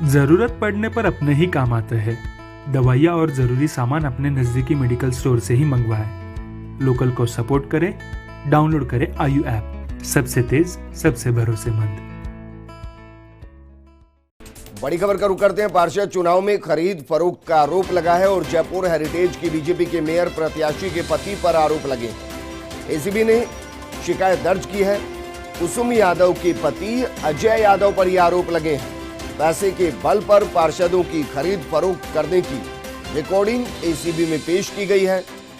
जरूरत पड़ने पर अपने ही काम आते हैं। दवाइयाँ और जरूरी सामान अपने नजदीकी मेडिकल स्टोर से ही मंगवाएं। लोकल को सपोर्ट करें। डाउनलोड करें आयु ऐप। सबसे तेज, सबसे भरोसेमंद। बड़ी खबर का रुख करते हैं। पार्षद चुनाव में खरीद फरोख्त का आरोप लगा है और जयपुर हेरिटेज की बीजेपी के मेयर प्रत्याशी के पति पर आरोप लगे। एसीबी ने शिकायत दर्ज की है। कुसुम यादव के पति अजय यादव पर यह आरोप लगे हैं। पैसे के बल पर पार्षदों की खरीद फरोख्त करने की रिकॉर्डिंग एसीबी में पेश की गई है।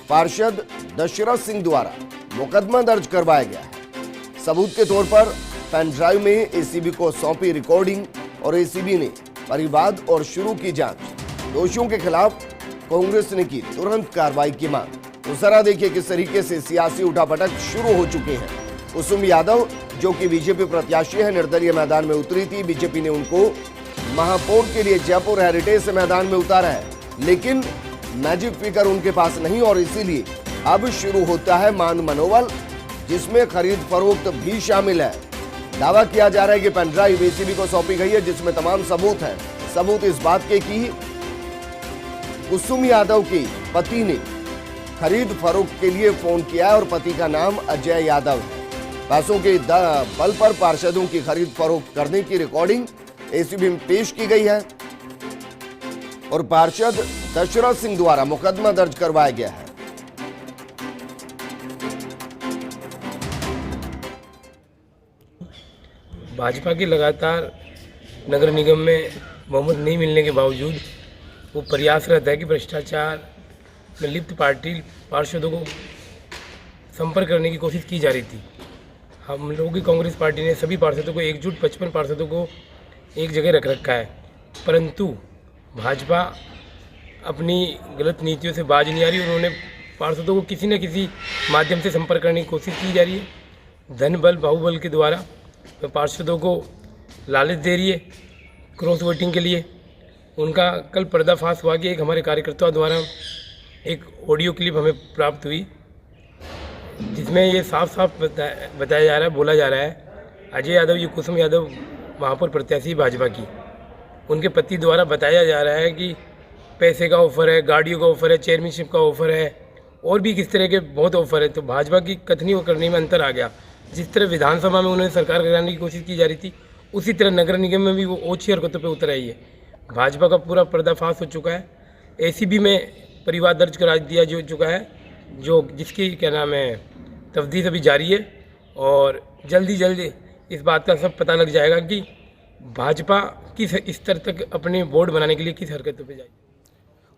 पार्षद दशरथ सिंह द्वारा मुकदमा दर्ज करवाया गया है। सबूत के तौर पर पेन ड्राइव में एसीबी को सौंपी रिकॉर्डिंग और एसीबी ने परिवाद और शुरू की जांच। दोषियों के खिलाफ कांग्रेस ने की तुरंत कार्रवाई की मांग। तो जरा देखिए किस तरीके से सियासी उठापटक शुरू हो चुके हैं। कुसुम यादव जो कि बीजेपी प्रत्याशी है, निर्दलीय मैदान में उतरी थी। बीजेपी ने उनको महापौर के लिए जयपुर हेरिटेज से मैदान में उतारा है, लेकिन मैजिक फिगर उनके पास नहीं और इसीलिए अब शुरू होता है मान मनोबल, जिसमें खरीद फरोख्त भी शामिल है। दावा किया जा रहा है कि पेन ड्राइव एसीबी को सौंपी गई है जिसमें तमाम सबूत हैं। सबूत इस बात के कि कुसुम यादव के पति ने खरीद फरोख्त के लिए फोन किया है और पति का नाम अजय यादव है। पैसों के बल पर पार्षदों की खरीद फरोख्त करने की रिकॉर्डिंग एसीबी में पेश की गई है और पार्षद दशरथ सिंह द्वारा मुकदमा दर्ज करवाया गया है। भाजपा की लगातार नगर निगम में बहुमत नहीं मिलने के बावजूद वो प्रयासरत है कि भ्रष्टाचार में लिप्त पार्टी पार्षदों को संपर्क करने की कोशिश की जा रही थी। हम लोगों की कांग्रेस पार्टी ने सभी पार्षदों को एकजुट 55 पार्षदों को एक जगह रख रखा है, परंतु भाजपा अपनी गलत नीतियों से बाज नहीं आ रही। उन्होंने पार्षदों को किसी न किसी माध्यम से संपर्क करने की कोशिश की जा रही है। धन बल बाहुबल के द्वारा पार्षदों को लालच दे रही है क्रॉस वोटिंग के लिए। उनका कल पर्दाफाश हुआ कि एक हमारे कार्यकर्ताओं द्वारा एक ऑडियो क्लिप हमें प्राप्त हुई जिसमें ये साफ साफ बताया जा रहा है, बोला जा रहा है अजय यादव ये कुसुम यादव महापौर प्रत्याशी भाजपा की, उनके पति द्वारा बताया जा रहा है कि पैसे का ऑफर है, गाड़ियों का ऑफर है, चेयरमैनशिप का ऑफर है और भी किस तरह के बहुत ऑफर है। तो भाजपा की कथनी और करनी में अंतर आ गया। जिस तरह विधानसभा में उन्होंने सरकार गिराने की कोशिश की जा रही थी, उसी तरह नगर निगम में भी वो ओछी हरकतों पर उतर आई है। भाजपा का पूरा पर्दाफाश हो चुका है। एसीबी में परिवाद दर्ज करा दिया जो चुका है, जो जिसकी क्या नाम है तफ्तीश अभी जारी है और जल्दी जल्दी इस बात का सब पता लग जाएगा कि भाजपा किस स्तर तक अपने बोर्ड बनाने के लिए किस हरकतों पे जाएगी।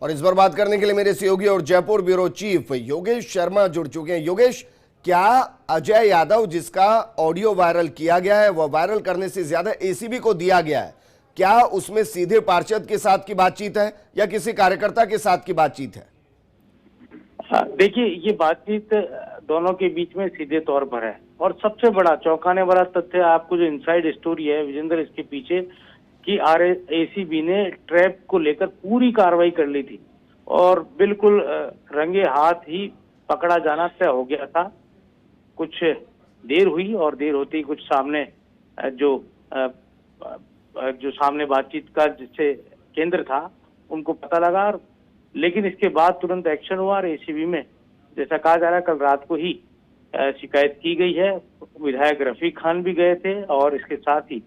और इस पर बात करने के लिए मेरे सहयोगी और जयपुर ब्यूरो चीफ योगेश शर्मा जुड़ चुके हैं। योगेश, क्या अजय यादव जिसका ऑडियो वायरल किया गया है वह वायरल करने से ज्यादा एसीबी को दिया गया है, क्या उसमें सीधे पार्षद के साथ की बातचीत है या किसी कार्यकर्ता के साथ की बातचीत है? देखिए, ये बातचीत दोनों के बीच में सीधे तौर पर है और सबसे बड़ा चौंकाने वाला तथ्य आपको जो इनसाइड स्टोरी है विजेंद्र इसके पीछे कि एसीबी ने ट्रैप को लेकर पूरी कार्रवाई कर ली थी और बिल्कुल रंगे हाथ ही पकड़ा जाना तय हो गया था। कुछ देर हुई और देर होती कुछ सामने जो सामने बातचीत का जिससे केंद्र था उनको पता लगा, लेकिन इसके बाद तुरंत एक्शन हुआ और एसीबी में जैसा कहा जा रहा है कल रात को ही शिकायत की गई है। विधायक रफीक खान भी गए थे और इसके साथ ही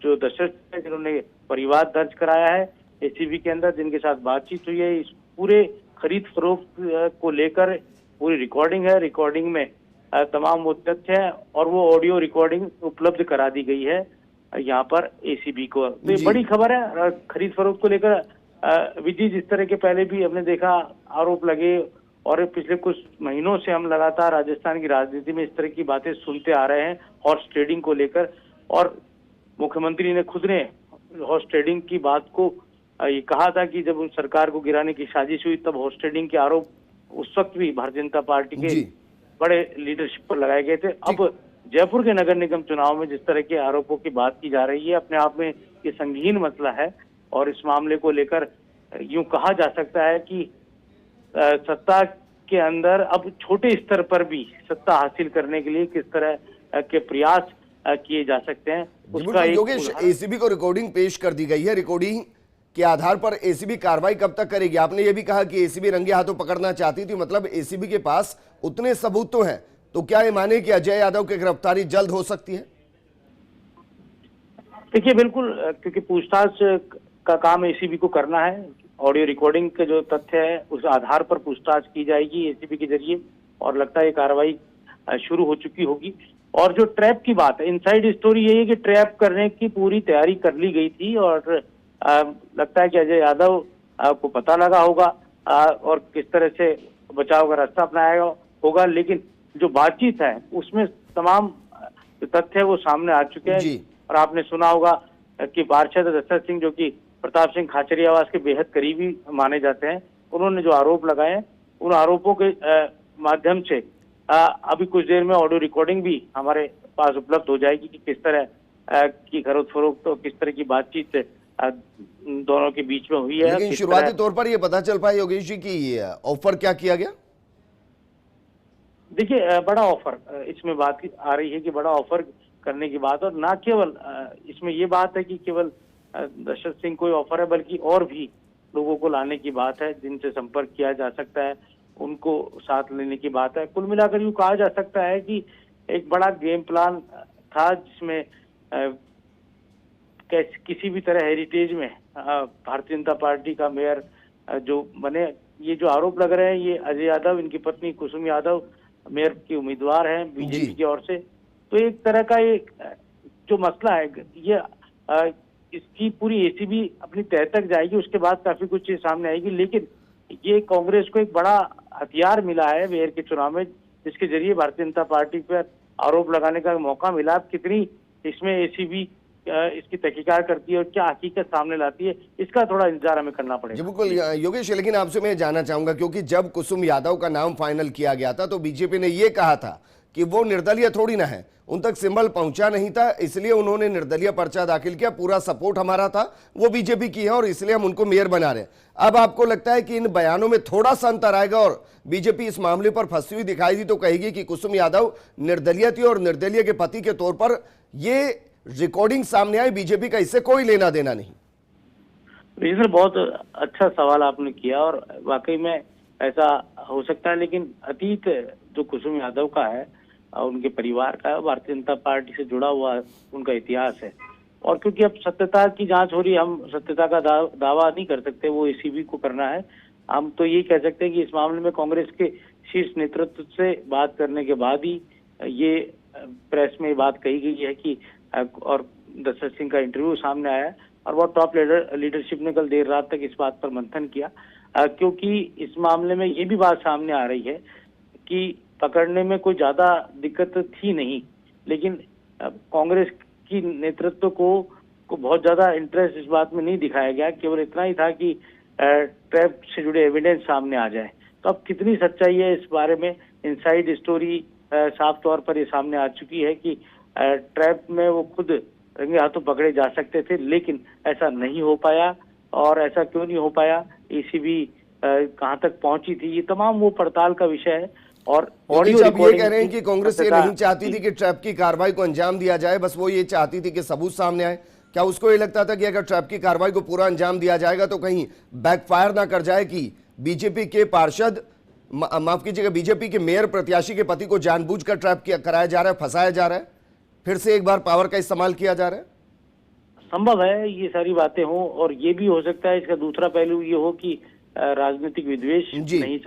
जो दशरथ जिन्होंने परिवाद दर्ज कराया है एसीबी के अंदर, जिनके साथ बातचीत हुई है, इस पूरे खरीद फरोख्त को लेकर पूरी रिकॉर्डिंग है। रिकॉर्डिंग में तमाम वो तथ्य है और वो ऑडियो रिकॉर्डिंग उपलब्ध करा दी गई है यहाँ पर एसीबी को। तो ये बड़ी खबर है खरीद फरोख्त को लेकर। विधि जिस तरह के पहले भी हमने देखा आरोप लगे और पिछले कुछ महीनों से हम लगातार राजस्थान की राजनीति में इस तरह की बातें सुनते आ रहे हैं हॉर्स ट्रेडिंग को लेकर, और मुख्यमंत्री ने खुद ने हॉर्स ट्रेडिंग की बात को ये कहा था कि जब उन सरकार को गिराने की साजिश हुई तब हॉर्स ट्रेडिंग के आरोप उस वक्त भी भारतीय जनता पार्टी के बड़े लीडरशिप पर लगाए गए थे। अब जयपुर के नगर निगम चुनाव में जिस तरह के आरोपों की बात की जा रही है, अपने आप में ये संगीन मसला है और इस मामले को लेकर यूं कहा जा सकता है कि सत्ता के अंदर अब छोटे स्तर पर भी सत्ता हासिल करने के लिए किस तरह के प्रयास किए जा सकते हैं। जी उसका बिल्कुल एक योगेश, एसीबी को रिकॉर्डिंग पेश कर दी गई है। रिकॉर्डिंग के आधार पर एसीबी कार्रवाई कब तक करेगी? आपने ये भी कहा कि एसीबी रंगे हाथों पकड़ना चाहती थी, मतलब एसीबी के पास उतने सबूत तो हैं, तो क्या ये माने कि अजय यादव की गिरफ्तारी जल्द हो सकती है? देखिए बिल्कुल, क्योंकि पूछताछ का काम एसीबी को करना है। ऑडियो रिकॉर्डिंग के जो तथ्य है उस आधार पर पूछताछ की जाएगी एसीबी के जरिए, और लगता है ये कार्रवाई शुरू हो चुकी होगी। और जो ट्रैप की बात है, इनसाइड स्टोरी यही है कि ट्रैप करने की पूरी तैयारी कर ली गई थी, और लगता है कि अजय यादव को पता लगा होगा और किस तरह से बचाव का रास्ता अपनाया होगा। लेकिन जो बातचीत है उसमें तमाम जो तथ्य है वो सामने आ चुके हैं। और आपने सुना होगा कि पार्षद दशरथ सिंह, जो कि प्रताप सिंह खाचरियावास के बेहद करीबी माने जाते हैं, उन्होंने जो आरोप लगाए हैं उन आरोपों के माध्यम से अभी कुछ देर में ऑडियो रिकॉर्डिंग भी हमारे पास उपलब्ध हो जाएगी कि किस तरह की खरीद फरोख्त तो किस तरह की बातचीत दोनों के बीच में हुई है। लेकिन शुरुआती तौर पर यह पता चल पाया योगेश जी कि ऑफर क्या किया गया? देखिए बड़ा ऑफर इसमें बात आ रही है कि बड़ा ऑफर करने की बात, और ना केवल इसमें ये बात है कि केवल दशरथ सिंह कोई ऑफर है, बल्कि और भी लोगों को लाने की बात है जिनसे संपर्क किया जा सकता है, उनको साथ लेने की बात है। कुल मिलाकर यूँ कहा जा सकता है कि एक बड़ा गेम प्लान था जिसमें किसी भी तरह हेरिटेज में भारतीय जनता पार्टी का मेयर जो बने, ये जो आरोप लग रहे हैं ये अजय यादव, इनकी पत्नी कुसुम यादव मेयर की उम्मीदवार हैं बीजेपी की ओर से। तो एक तरह का एक जो मसला है ये इसकी पूरी एसीबी अपनी तह तक जाएगी, उसके बाद काफी कुछ चीज सामने आएगी। लेकिन ये कांग्रेस को एक बड़ा हथियार मिला है मेयर के चुनाव में, जिसके जरिए भारतीय जनता पार्टी पर आरोप लगाने का मौका मिला। कितनी इसमें एसीबी इसकी तहकीकात करती है और क्या हकीकत सामने लाती है, इसका थोड़ा इंतजार हमें करना पड़ेगा। बिल्कुल योगेश, लेकिन आपसे मैं जानना चाहूंगा, क्योंकि जब कुसुम यादव का नाम फाइनल किया गया था तो बीजेपी ने यह कहा था कि वो निर्दलीय थोड़ी ना है, उन तक सिंबल पहुंचा नहीं था, इसलिए उन्होंने निर्दलीय पर्चा दाखिल किया, पूरा सपोर्ट हमारा था, वो बीजेपी की है और इसलिए हम उनको मेयर बना रहे हैं। अब आपको लगता है कि इन बयानों में थोड़ा सा अंतर आएगा और बीजेपी इस मामले पर फंसी हुई दिखाई दी तो कहेगी कि कुसुम यादव निर्दलीय थी और निर्दलीय के पति के तौर पर ये रिकॉर्डिंग सामने आई, बीजेपी का इससे कोई लेना देना नहीं? सर बहुत अच्छा सवाल आपने किया और वाकई में ऐसा हो सकता है, लेकिन अतीत जो कुसुम यादव का है उनके परिवार का है, भारतीय जनता पार्टी से जुड़ा हुआ उनका इतिहास है। और क्योंकि अब सत्यता की जांच हो रही है, हम सत्यता का दावा नहीं कर सकते, वो एसीबी को करना है। हम तो ये कह सकते हैं कि इस मामले में कांग्रेस के शीर्ष नेतृत्व से बात करने के बाद ही ये प्रेस में बात कही गई है कि और दशरथ सिंह का इंटरव्यू सामने आया है और वो टॉप लीडरशिप ने कल देर रात तक इस बात पर मंथन किया, क्योंकि इस मामले में ये भी बात सामने आ रही है कि पकड़ने में कोई ज्यादा दिक्कत थी नहीं, लेकिन कांग्रेस की नेतृत्व को बहुत ज्यादा इंटरेस्ट इस बात में नहीं दिखाया गया, केवल इतना ही था कि ट्रैप से जुड़े एविडेंस सामने आ जाए। तो अब कितनी सच्चाई है इस बारे में, इनसाइड स्टोरी साफ तौर पर ये सामने आ चुकी है कि ट्रैप में वो खुद रंगे हाथों पकड़े जा सकते थे, लेकिन ऐसा नहीं हो पाया। और ऐसा क्यों नहीं हो पाया, एसीबी कहां तक पहुंची थी, ये तमाम वो पड़ताल का विषय है। और ऑडियो ये कह रहे हैं कि कांग्रेस ये नहीं चाहती थी कि ट्रैप की कार्रवाई को अंजाम दिया जाए, बस वो ये चाहती थी कि सबूत सामने आए। क्या उसको ये लगता था कि अगर ट्रैप की कार्रवाई को पूरा अंजाम दिया जाएगा तो कहीं बैकफायर ना कर जाए कि बीजेपी के पार्षद, माफ कीजिएगा, बीजेपी के मेयर प्रत्याशी के पति को जानबूझकर ट्रैप कराया जा रहा है, फंसाया जा रहा है, फिर से एक बार पावर का इस्तेमाल किया जा रहा है? संभव है ये सारी बातें हों, और ये भी हो सकता है इसका दूसरा पहलू ये हो कि राजनीतिक विद्वेष नहीं